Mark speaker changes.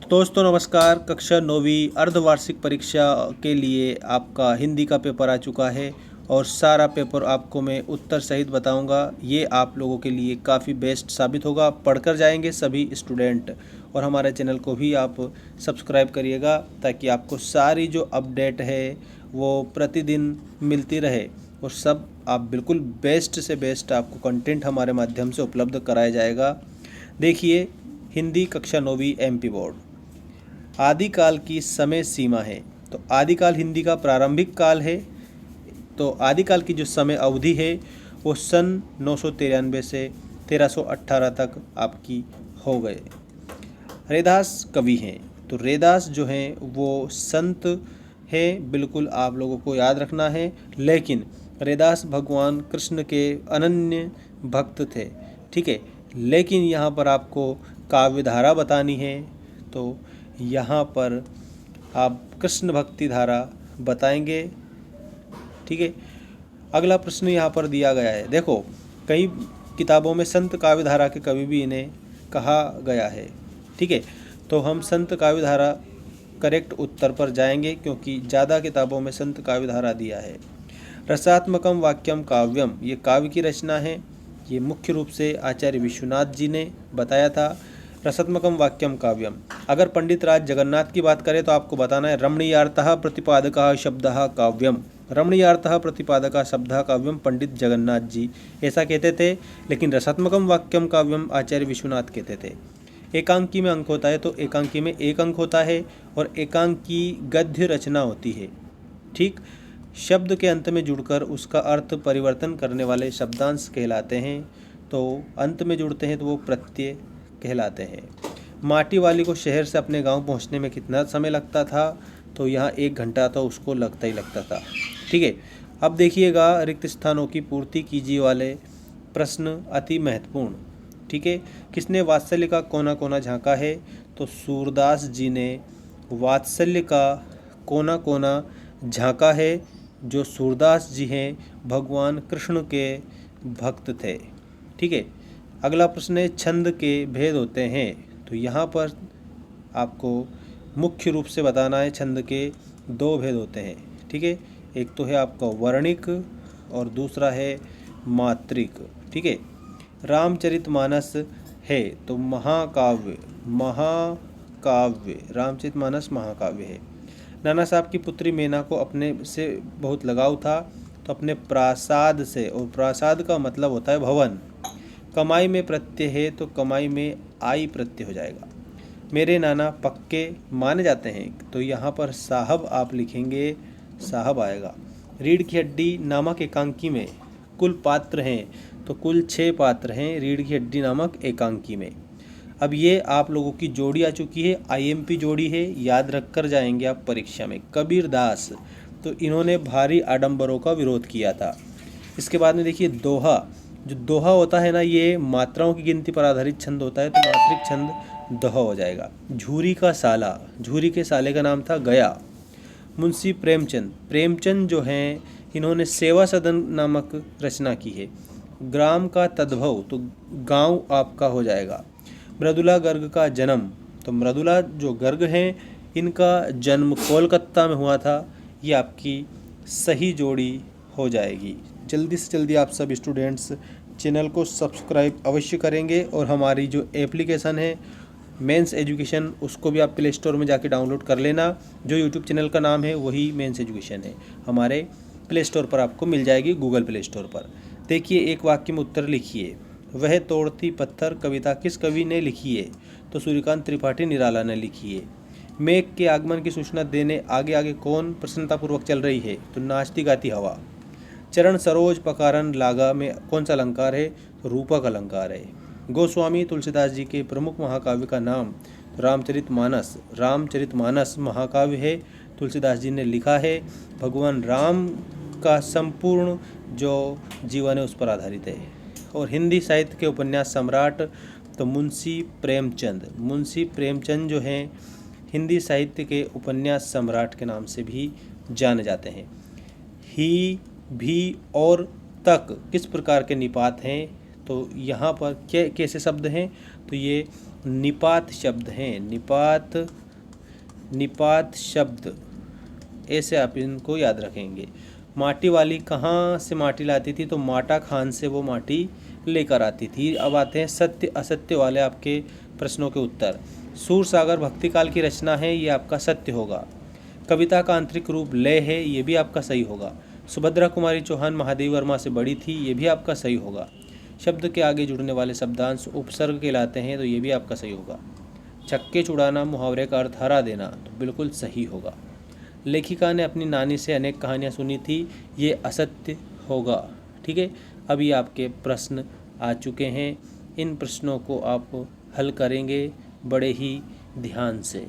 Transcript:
Speaker 1: दोस्तों नमस्कार। कक्षा 9वीं अर्धवार्षिक परीक्षा के लिए आपका हिंदी का पेपर आ चुका है और सारा पेपर आपको मैं उत्तर सहित बताऊंगा। ये आप लोगों के लिए काफ़ी बेस्ट साबित होगा। पढ़कर जाएंगे सभी स्टूडेंट और हमारे चैनल को भी आप सब्सक्राइब करिएगा ताकि आपको सारी जो अपडेट है वो प्रतिदिन मिलती रहे और सब आप बिल्कुल बेस्ट से बेस्ट आपको कंटेंट हमारे माध्यम से उपलब्ध कराया जाएगा। देखिए, हिंदी कक्षा 9वीं एमपी बोर्ड आदिकाल की समय सीमा है। तो आदिकाल हिंदी का प्रारंभिक काल है। तो आदिकाल की जो समय अवधि है वो सन 993 से 1318 तक आपकी हो गए। रैदास कवि हैं। तो रैदास जो हैं वो संत हैं, बिल्कुल आप लोगों को याद रखना है। लेकिन रैदास भगवान कृष्ण के अनन्य भक्त थे, ठीक है। लेकिन यहाँ पर आपको काव्यधारा बतानी है, तो यहाँ पर आप कृष्ण भक्ति धारा बताएंगे, ठीक है। अगला प्रश्न यहाँ पर दिया गया है। देखो, कई किताबों में संत काव्यधारा के कवि भी इन्हें कहा गया है, ठीक है। तो हम संत काव्यधारा करेक्ट उत्तर पर जाएंगे क्योंकि ज़्यादा किताबों में संत काव्यधारा दिया है। रसात्मकम वाक्यम काव्यम, ये काव्य की रचना है। ये मुख्य रूप से आचार्य विश्वनाथ जी ने बताया था। रसात्मकम वाक्यम काव्यम, अगर पंडित राज जगन्नाथ की बात करें तो आपको बताना है रमणीयार्थः प्रतिपादकः शब्दः काव्यम। रमणीयार्थः प्रतिपादकः शब्दः काव्यम पंडित जगन्नाथ जी ऐसा कहते थे, लेकिन रसात्मकम वाक्यम काव्यम आचार्य विश्वनाथ कहते थे। एकांकी में अंक होता है तो एकांकी में एक अंक होता है और एकांकी गद्य रचना होती है, ठीक। शब्द के अंत में जुड़कर उसका अर्थ परिवर्तन करने वाले शब्दांश कहलाते हैं। तो अंत में जुड़ते हैं तो वो प्रत्यय कहलाते हैं। माटी वाली को शहर से अपने गांव पहुंचने में कितना समय लगता था? तो यहाँ 1 घंटा तो उसको लगता ही लगता था, ठीक है। अब देखिएगा, रिक्त स्थानों की पूर्ति कीजिए वाले प्रश्न अति महत्वपूर्ण, ठीक है। किसने वात्सल्य का कोना कोना झांका है? तो सूरदास जी ने वात्सल्य का कोना कोना झांका है। जो सूरदास जी हैं भगवान कृष्ण के भक्त थे, ठीक है। अगला प्रश्न है, छंद के भेद होते हैं। तो यहाँ पर आपको मुख्य रूप से बताना है छंद के 2 भेद होते हैं, ठीक है। एक तो है आपका वर्णिक और दूसरा है मात्रिक, ठीक है। रामचरितमानस है तो महाकाव्य, रामचरितमानस महाकाव्य है। नाना साहब की पुत्री मैना को अपने से बहुत लगाव था तो अपने प्रासाद से, और प्रासाद का मतलब होता है भवन। कमाई में प्रत्यय है तो कमाई में आई प्रत्यय हो जाएगा। मेरे नाना पक्के माने जाते हैं तो यहाँ पर साहब आप लिखेंगे, साहब आएगा। रीढ़ की हड्डी नामक एकांकी में कुल पात्र हैं तो कुल 6 पात्र हैं रीढ़ की हड्डी नामक एकांकी में। अब ये आप लोगों की जोड़ी आ चुकी है, आईएमपी जोड़ी है, याद रख कर जाएंगे आप परीक्षा में। कबीर दास, तो इन्होंने भारी आडंबरों का विरोध किया था। इसके बाद में देखिए दोहा, जो दोहा होता है ना, ये मात्राओं की गिनती पर आधारित छंद होता है तो मात्रिक छंद दोहा हो जाएगा। झूरी का साला, झूरी के साले का नाम था गया। मुंशी प्रेमचंद, प्रेमचंद जो हैं इन्होंने सेवा सदन नामक रचना की है। ग्राम का तद्भव, तो गांव आपका हो जाएगा। मृदुला गर्ग का जन्म, तो मृदुला जो गर्ग हैं इनका जन्म कोलकाता में हुआ था। ये आपकी सही जोड़ी हो जाएगी। जल्दी से जल्दी आप सब स्टूडेंट्स चैनल को सब्सक्राइब अवश्य करेंगे और हमारी जो एप्लीकेशन है मेंस एजुकेशन, उसको भी आप प्ले स्टोर में जाके डाउनलोड कर लेना। जो यूट्यूब चैनल का नाम है वही मेंस एजुकेशन है, हमारे प्ले स्टोर पर आपको मिल जाएगी, गूगल प्ले स्टोर पर। देखिए, एक वाक्य में उत्तर लिखिए। वह तोड़ती पत्थर कविता किस कवि ने लिखी है? तो सूर्यकांत त्रिपाठी निराला ने लिखी है। मेघ के आगमन की सूचना देने आगे आगे कौन प्रसन्नतापूर्वक चल रही है? तो नाचती गाती हवा। चरण सरोज पकारन लागा में कौन सा अलंकार है? तो रूपक अलंकार है। गोस्वामी तुलसीदास जी के प्रमुख महाकाव्य का नाम? तो रामचरितमानस, रामचरितमानस महाकाव्य है, तुलसीदास जी ने लिखा है। भगवान राम का संपूर्ण जो जीवन है उस पर आधारित है। और हिंदी साहित्य के उपन्यास सम्राट? तो मुंशी प्रेमचंद, मुंशी प्रेमचंद जो हैं हिंदी साहित्य के उपन्यास सम्राट के नाम से भी जाने जाते हैं। ही, भी और तक किस प्रकार के निपात हैं? तो यहाँ पर कैसे शब्द हैं? तो ये निपात शब्द हैं। निपात शब्द, ऐसे आप इनको याद रखेंगे। माटी वाली कहाँ से माटी लाती थी? तो माटा खान से वो माटी लेकर आती थी। अब आते हैं सत्य असत्य वाले आपके प्रश्नों के उत्तर। सूरसागर भक्तिकाल की रचना है, ये आपका सत्य होगा। कविता का आंतरिक रूप लय है, ये भी आपका सही होगा। सुभद्रा कुमारी चौहान महादेवी वर्मा से बड़ी थी, ये भी आपका सही होगा। शब्द के आगे जुड़ने वाले शब्दांश उपसर्ग कहलाते हैं, तो ये भी आपका सही होगा। छक्के छुड़ाना मुहावरे का अर्थ हरा देना, तो बिल्कुल सही होगा। लेखिका ने अपनी नानी से अनेक कहानियाँ सुनी थी, ये असत्य होगा। ठीक है, अभी आपके प्रश्न आ चुके हैं। इन प्रश्नों को आप हल करेंगे बड़े ही ध्यान से।